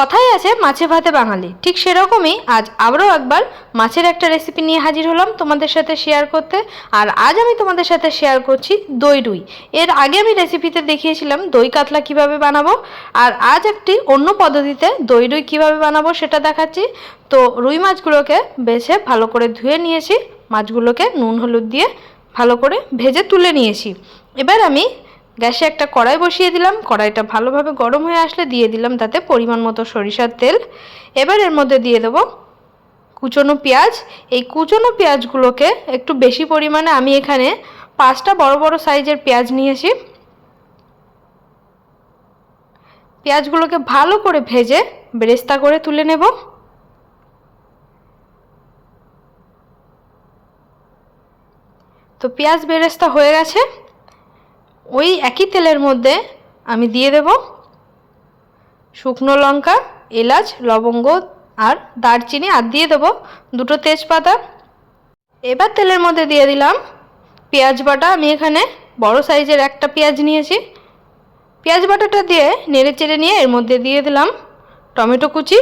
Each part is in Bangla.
কথাই আছে মাছে ভাতে বাঙালি, ঠিক সেরকমই আজ আবারও একবার মাছের একটা রেসিপি নিয়ে হাজির হলাম তোমাদের সাথে শেয়ার করতে। আর আজ আমি তোমাদের সাথে শেয়ার করছি দই রুই। এর আগে আমি রেসিপিতে দেখিয়েছিলাম দই কাতলা কিভাবে বানাবো, আর আজ একটি অন্য পদ্ধতিতে দই রুই কীভাবে বানাবো সেটা দেখাচ্ছি। তো রুই মাছগুলোকে বেছে ভালো করে ধুয়ে নিয়েছি, মাছগুলোকে নুন হলুদ দিয়ে ভালো করে ভেজে তুলে নিয়েছি। এবার আমি গ্যাসে একটা কড়াই বসিয়ে দিলাম। কড়াইটা ভালোভাবে গরম হয়ে আসলে দিয়ে দিলাম তাতে পরিমাণ মতো সরিষার তেল। এবার এর মধ্যে দিয়ে দেব কুচনো পেঁয়াজ। এই কুচনো পেঁয়াজগুলোকে একটু বেশি পরিমাণে, আমি এখানে 5টা বড় বড় সাইজের পেঁয়াজ নিয়েছি। পেঁয়াজগুলোকে ভালো করে ভেজে বেরেস্তা করে তুলে নেব। তো পেঁয়াজ বেরেস্তা হয়ে গেছে। ওই একই তেলের মধ্যে আমি দিয়ে দেব শুকনো লঙ্কা, এলাচ, লবঙ্গ আর দারচিনি, আর দিয়ে দেব 2টো তেজপাতা। এবার তেলের মধ্যে দিয়ে দিলাম পেঁয়াজ বাটা। আমি এখানে বড় সাইজের একটা পেঁয়াজ নিয়েছি। পেঁয়াজ বাটাটা দিয়ে নেড়ে চেড়ে নিয়ে এর মধ্যে দিয়ে দিলাম টমেটো কুচি।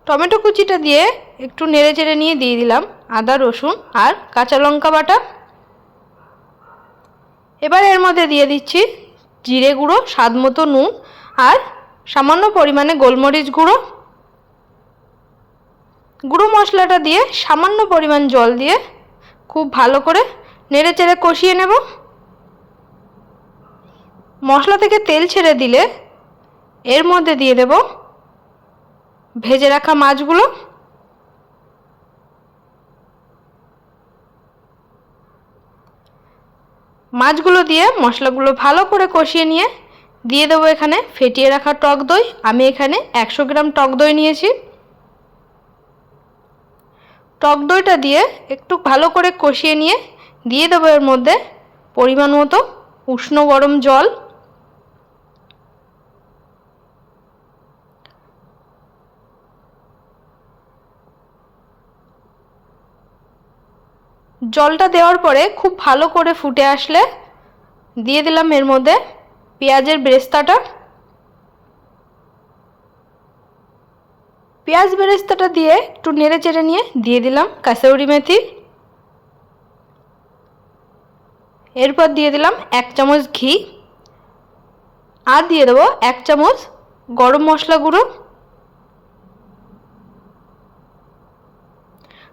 টমেটো কুচিটা দিয়ে একটু নেড়ে চেড়ে নিয়ে দিয়ে দিলাম আদা, রসুন আর কাঁচা লঙ্কা বাটা। এবার এর মধ্যে দিয়ে দিচ্ছি জিরে গুঁড়ো, স্বাদ মতো নুন আর সামান্য পরিমাণে গোলমরিচ গুঁড়ো। গুঁড়ো মশলাটা দিয়ে সামান্য পরিমাণ জল দিয়ে খুব ভালো করে নেড়ে চেড়ে কষিয়ে নেব। মশলা থেকে তেল ছেড়ে দিলে এর মধ্যে দিয়ে দেব ভেজে রাখা মাছগুলো। মাছগুলো দিয়ে মশলাগুলো ভালো করে কষিয়ে নিয়ে দিয়ে দেবো এখানে ফেটিয়ে রাখা টক দই। আমি এখানে 100 গ্রাম টক দই নিয়েছি। টক দইটা দিয়ে একটু ভালো করে কষিয়ে নিয়ে দিয়ে দেবো এর মধ্যে পরিমাণ মতো উষ্ণ গরম জল। জলটা দেওয়ার পরে খুব ভালো করে ফুটে আসলে দিয়ে দিলাম এর মধ্যে পেঁয়াজের বেরেস্তাটা। পেঁয়াজ বেরেস্তাটা দিয়ে একটু নেড়ে চেড়ে নিয়ে দিয়ে দিলাম কাসুরি মেথি। এরপর দিয়ে দিলাম 1 চামচ ঘি আর দিয়ে দেবো 1 চামচ গরম মশলা গুঁড়ো।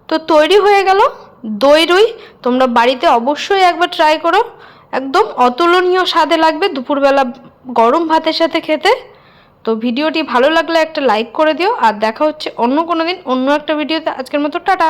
তো তৈরি হয়ে গেল দই রুই। তোমরা বাড়িতে অবশ্যই একবার ট্রাই করো, একদম অতুলনীয় স্বাদে লাগবে দুপুরবেলা গরম ভাতের সাথে খেতে। তো ভিডিওটি ভালো লাগলে একটা লাইক করে দিও, আর দেখা হচ্ছে অন্য কোনো দিন অন্য একটা ভিডিওতে। আজকের মতো টাটা।